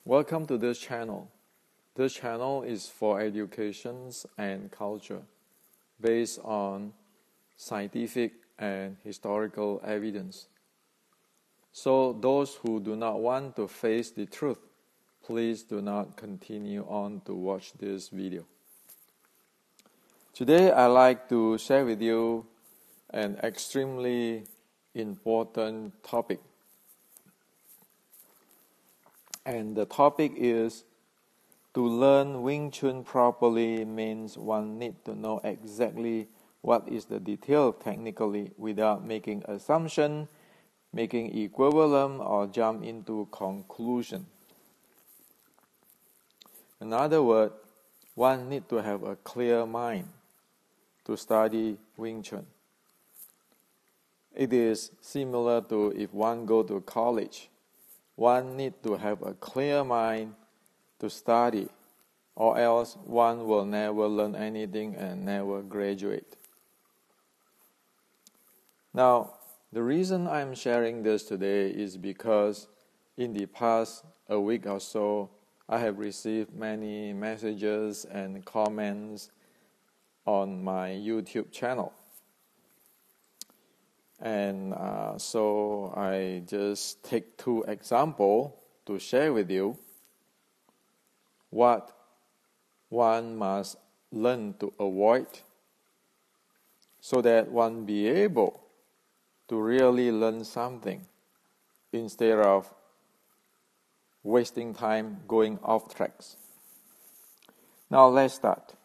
Welcome to this channel. This channel is for education and culture based on scientific and historical evidence. So those who do not want to face the truth, please do not continue on to watch this video. Today I'd like to share with you an extremely important topic. And the topic is, to learn Wing Chun properly means one needs to know exactly what is the detail technically without making assumption, making equivalent, or jump into conclusion. In other words, one needs to have a clear mind to study Wing Chun. It is similar to if one go to college. One needs to have a clear mind to study, or else one will never learn anything and never graduate. Now, the reason I'm sharing this today is because in the past a week or so, I have received many messages and comments on my YouTube channel. And so I just take two examples to share with you what one must learn to avoid so that one be able to really learn something instead of wasting time going off tracks. Now let's start.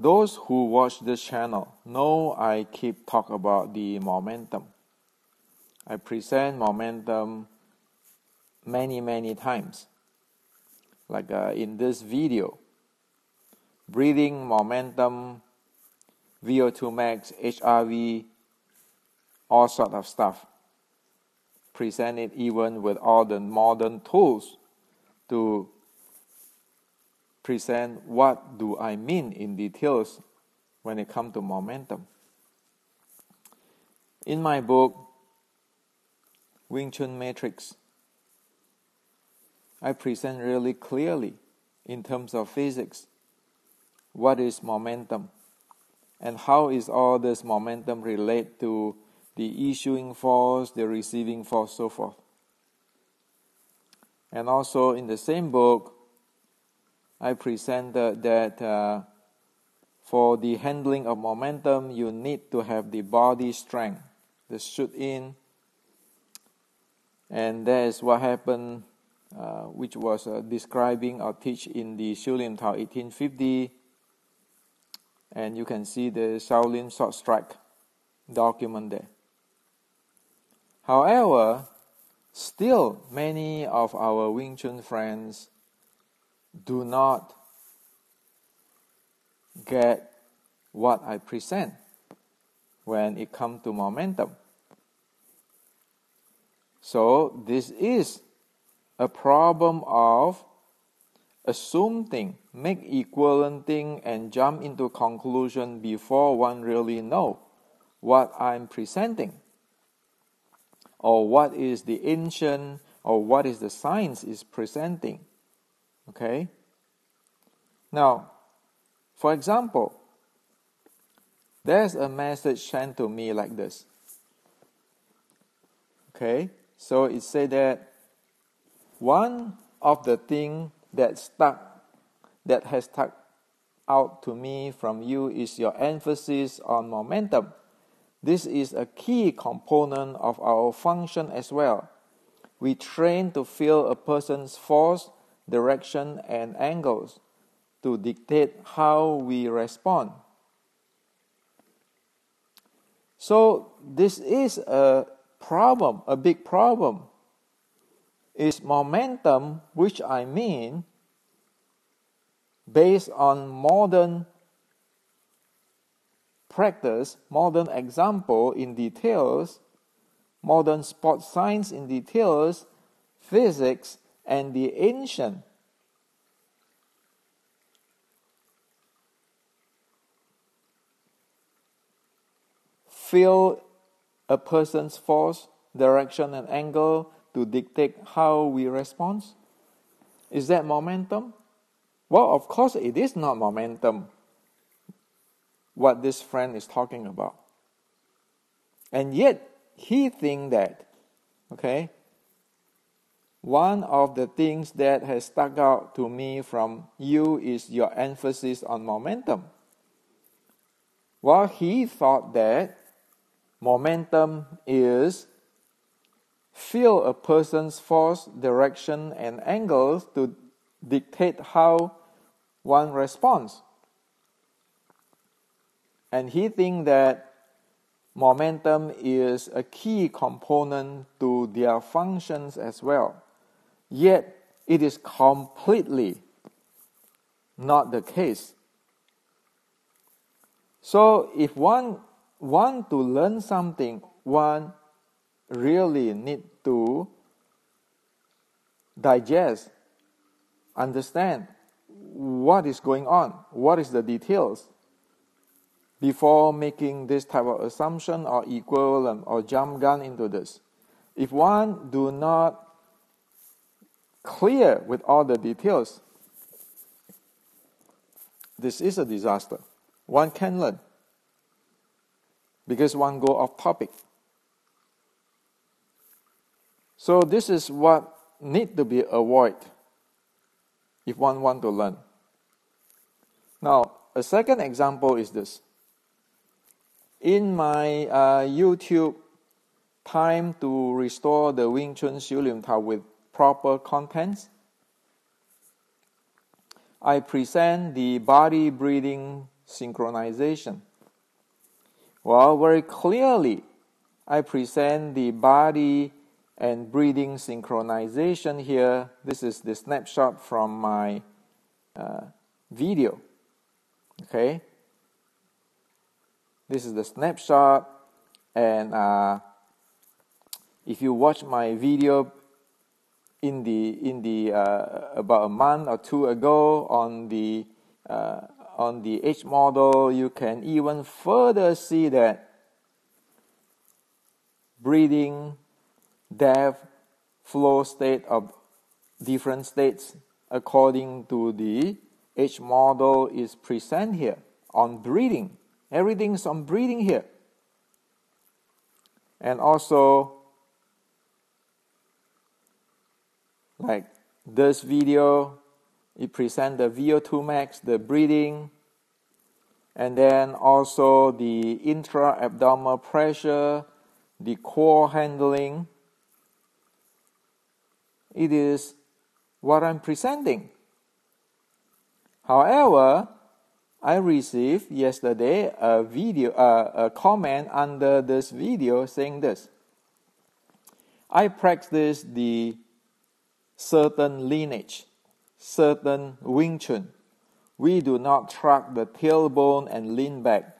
Those who watch this channel know I keep talk about the momentum. I present momentum many times. Like in this video, breathing momentum, VO2 max, HRV, all sort of stuff. Present it even with all the modern tools to present what do I mean in details when it comes to momentum. In my book, Wing Chun Matrix, I present really clearly in terms of physics what is momentum and how is all this momentum relate to the issuing force, the receiving force, so forth. And also in the same book, I presented that for the handling of momentum, you need to have the body strength, the shoot in. And that is what happened, which was describing or teach in the Shaolin Tao 1850. And you can see the Shaolin Short Strike document there. However, still many of our Wing Chun friends do not get what I present when it comes to momentum. So this is a problem of assuming, make equivalent thing and jump into conclusion before one really know what I'm presenting, or what is the ancient, or what is the science is presenting. Okay? Now, for example, there's a message sent to me like this. Okay? So it said that one of the things that has stuck out to me from you is your emphasis on momentum. This is a key component of our function as well. We train to feel a person's force, direction, and angles to dictate how we respond. So this is a problem, a big problem. Is momentum, which I mean based on modern practice, modern example in details, modern sports science in details, physics, and the ancient. Feel a person's force, direction, and angle to dictate how we respond? Is that momentum? Well, of course it is not momentum, what this friend is talking about. And yet, he thinks that, okay, one of the things that has stuck out to me from you is your emphasis on momentum. Well, he thought that momentum is feel a person's force, direction, and angles to dictate how one responds. And he thinks that momentum is a key component to their functions as well. Yet, it is completely not the case. So, if one wants to learn something, one really need to digest, understand what is going on, what is the details, before making this type of assumption or equivalent or jump gun into this. If one do not clear with all the details, this is a disaster. One can learn because one go off topic. So this is what need to be avoided if one want to learn. Now, a second example is this. In my YouTube time to restore the Wing Chun Xiu Lim Tao with proper contents, I present the body breathing synchronization. Well, very clearly, I present the body and breathing synchronization here. This is the snapshot from my video. Okay, this is the snapshot, and if you watch my video in the about a month or two ago on the H model, you can even further see that breathing, depth, flow state of different states according to the H model is present here on breathing. Everything's on breathing here. And also, like this video, it presents the VO2 max, the breathing, and then also the intra-abdominal pressure, the core handling. It is what I'm presenting. However, I received yesterday a comment under this video saying this. I practice the certain lineage, certain Wing Chun. We do not track the tailbone and lean back.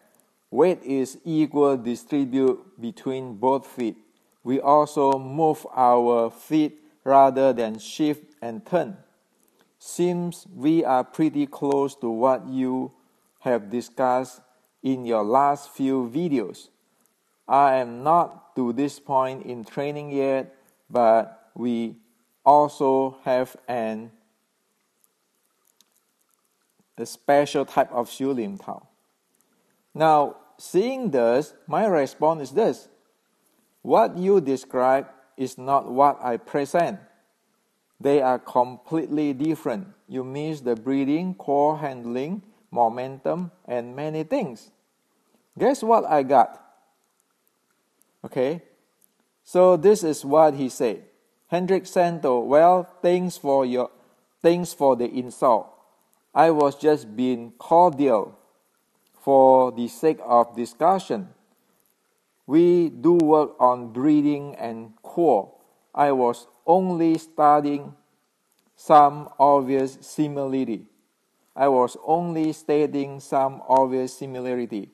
Weight is equal distribute between both feet. We also move our feet rather than shift and turn. Seems we are pretty close to what you have discussed in your last few videos. I am not to this point in training yet, but we also have a special type of Xiu Lim Tao. Now, seeing this, my response is this. What you describe is not what I present. They are completely different. You miss the breathing, core handling, momentum, and many things. Guess what I got? Okay, so this is what he said. Hendrik Santo, well, thanks for the insult. I was just being cordial for the sake of discussion. We do work on breathing and core. I was only studying some obvious similarity. I was only stating some obvious similarity.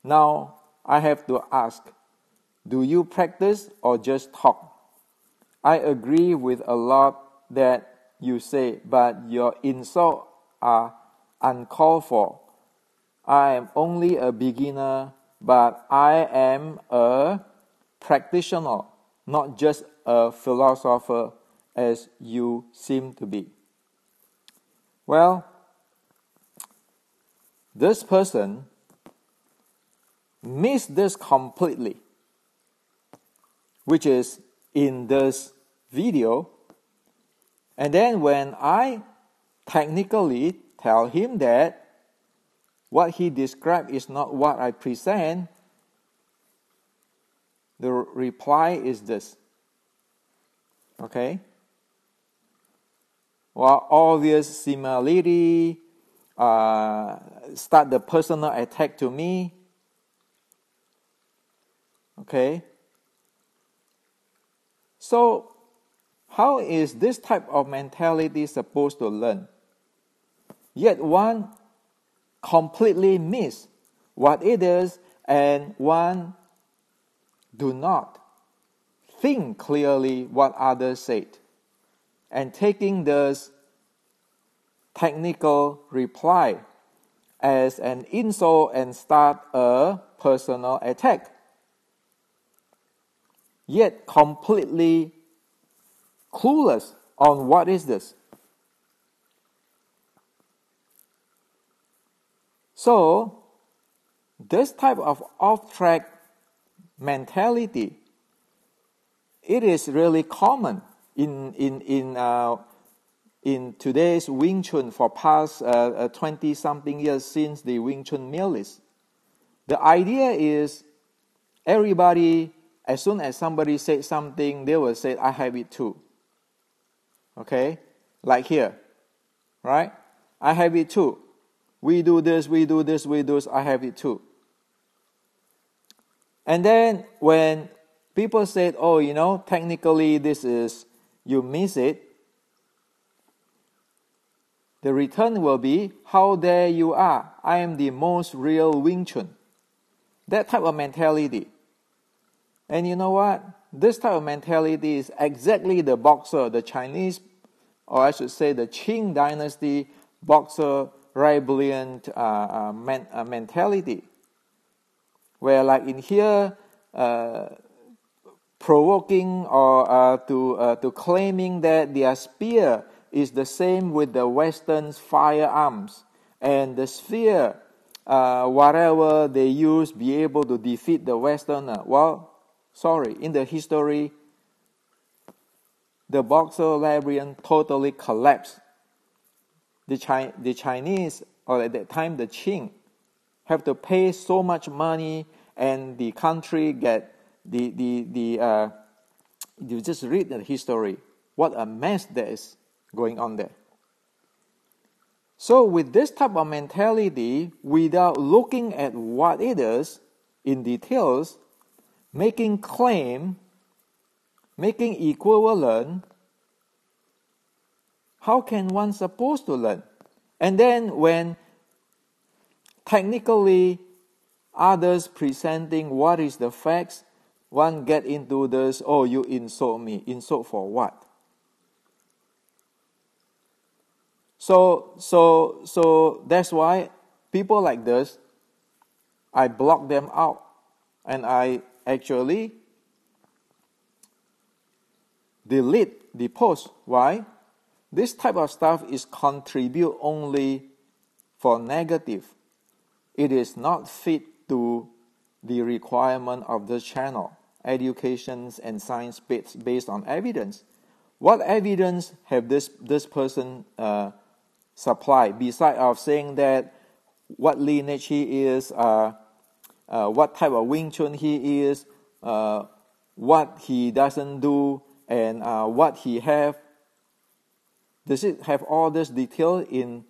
Now, I have to ask, do you practice or just talk? I agree with a lot that you say, but your insults are uncalled for. I am only a beginner, but I am a practitioner. not just a philosopher as you seem to be. Well, this person missed this completely, which is in this video. And then when I technically tell him that what he described is not what I present, the reply is this. Okay? Well, obvious similarity, start the personal attack to me. Okay? So, how is this type of mentality supposed to learn? Yet one completely miss what it is, and one do not think clearly what others said, and taking this technical reply as an insult and start a personal attack. Yet completely clueless on what is this. So, this type of off-track mentality, it is really common in today's Wing Chun for past 20-something years since the Wing Chun mill. The idea is everybody, as soon as somebody says something, they will say, I have it too. Okay? Like here. Right? I have it too. We do this, we do this, we do this, I have it too. And then when people said, oh, technically this is, you miss it, the return will be, how dare you are, I am the most real Wing Chun. That type of mentality. And you know what? This type of mentality is exactly the boxer, the Chinese, or I should say the Qing dynasty boxer, rebellion mentality. Where like in here, provoking or to claiming that their spear is the same with the Western's firearms, and the spear, whatever they use, be able to defeat the Westerner. Well, sorry, in the history, the boxer labyrinth totally collapsed. The Chinese, or at that time the Qing, have to pay so much money, and the country get you just read the history, what a mess that is going on there. So with this type of mentality, without looking at what it is in details, making claim, making equivalent, how can one supposed to learn? And then when technically others presenting what is the facts, one get into this, oh, you insult me. Insult for what? So that's why people like this, I block them out, and I actually delete the post. Why? This type of stuff is contribute only for negative. It is not fit to the requirement of this channel, education and science based on evidence. What evidence have this person supply, besides of saying that what lineage he is, what type of Wing Chun he is, what he doesn't do, and what he have? Does it have all this detail in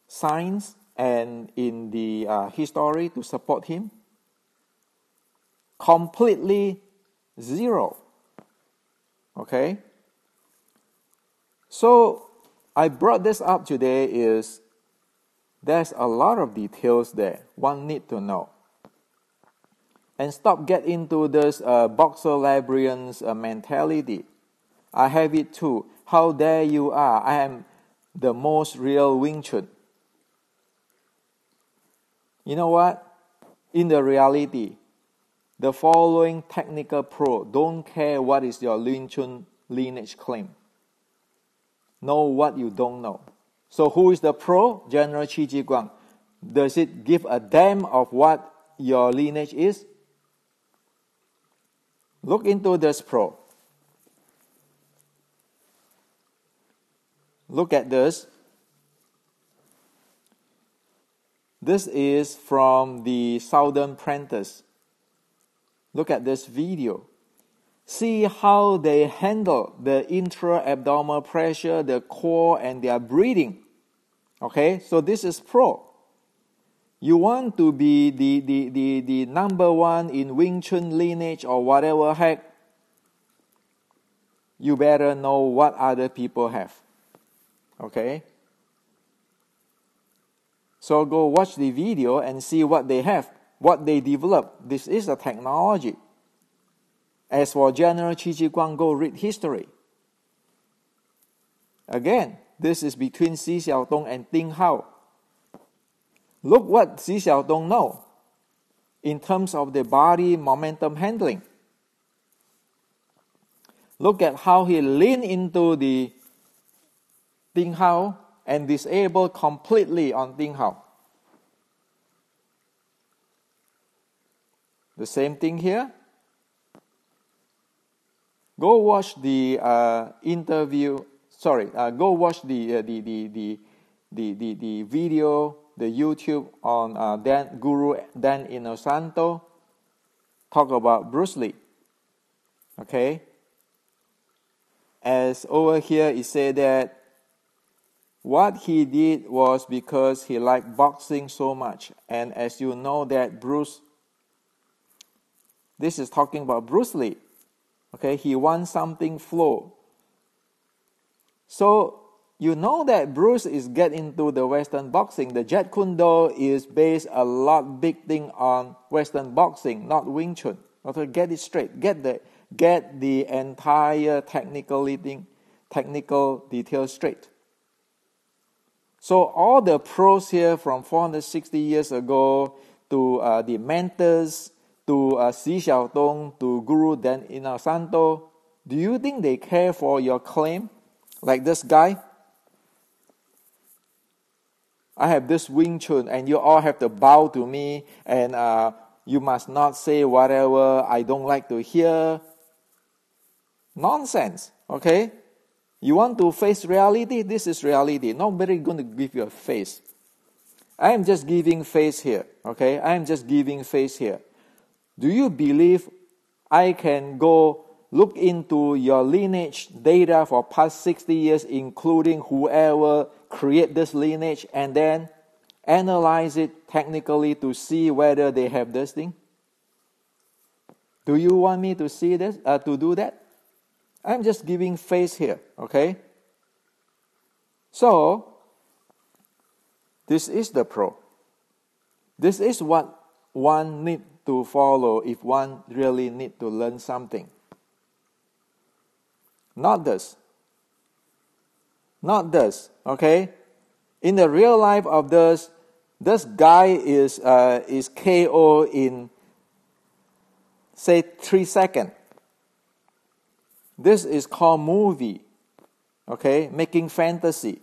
science and in the history to support him? Completely zero. Okay? So I brought this up today is there's a lot of details there one need to know. And stop get into this boxer librarian's mentality. I have it too. How dare you are. I am the most real Wing Chun. You know what? In the reality, the following technical pro don't care what is your Wing Chun lineage claim. Know what you don't know. So who is the pro? General Qi Ji Guang. Does it give a damn of what your lineage is? Look into this pro. Look at this. This is from the Southern Apprentice. Look at this video. See how they handle the intra-abdominal pressure, the core, and their breathing. Okay, so this is pro. You want to be the number one in Wing Chun lineage or whatever heck, you better know what other people have. Okay? So go watch the video and see what they have, what they develop. This is a technology. As for General Qi Ji Guang, go read history. Again, this is between Xi Xiaotong and Ding Hao. Look what Xi Xiaotong knows in terms of the body momentum handling. Look at how he leaned into the Ding Hao and disabled completely on Ding Hao. The same thing here. Go watch the interview. Sorry, go watch the video, the YouTube on Guru Dan Inosanto. Talk about Bruce Lee. Okay. As over here, it said that what he did was because he liked boxing so much. And as you know that this is talking about Bruce Lee. Okay, he wants something flow. So, you know that Bruce is get into the Western boxing. The Jeet Kune Do is based a lot big thing on Western boxing, not Wing Chun. Okay, get it straight. Get the entire technical details straight. So all the pros here from 460 years ago to the mentors, to Xi Xiaotong, to Guru Dan Inosanto, do you think they care for your claim? Like this guy? I have this Wing Chun and you all have to bow to me and you must not say whatever I don't like to hear. Nonsense, okay? You want to face reality? This is reality. Nobody going to give you a face. I am just giving face here, okay? I am just giving face here. Do you believe I can go look into your lineage data for past 60 years, including whoever create this lineage, and then analyze it technically to see whether they have this thing? Do you want me to see this, to do that? I'm just giving face here, okay? So, this is the pro. This is what one needs to follow if one really need to learn something. Not this. Not this, okay? In the real life of this guy is KO in, say, 3 seconds. This is called movie, okay? Making fantasy.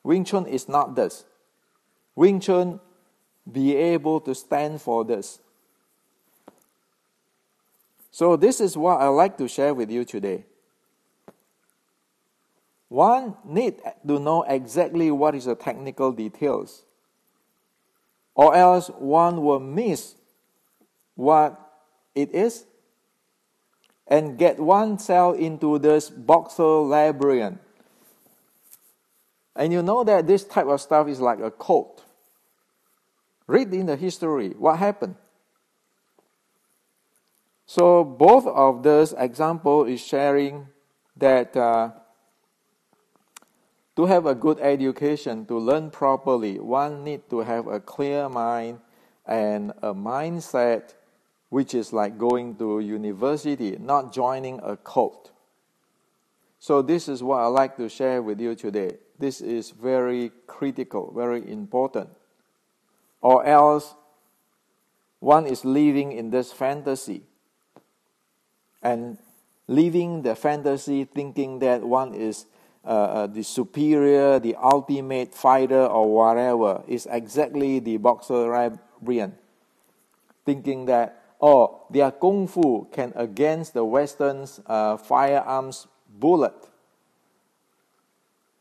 Wing Chun is not this. Wing Chun be able to stand for this. So this is what I like to share with you today. One need to know exactly what is the technical details, or else one will miss what it is and get oneself into this boxer labyrinth. And you know that this type of stuff is like a cult. Read in the history what happened. So both of this example is sharing that to have a good education, to learn properly, one need to have a clear mind and a mindset which is like going to university, not joining a cult. So this is what I like to share with you today. This is very critical, very important. Or else One is living in this fantasy. And living the fantasy thinking that one is the superior, the ultimate fighter or whatever is exactly the boxer brain. Thinking that, their kung fu can against the Western's firearms bullet.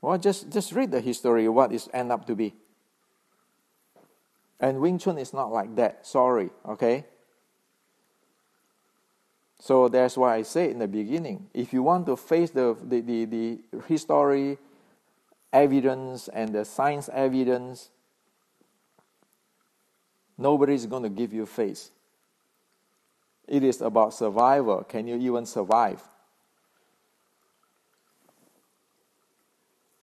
Well, just read the history, what it end up to be. And Wing Chun is not like that, sorry, okay? So that's why I say in the beginning, if you want to face the history evidence and the science evidence, nobody is going to give you face. It is about survival. Can you even survive?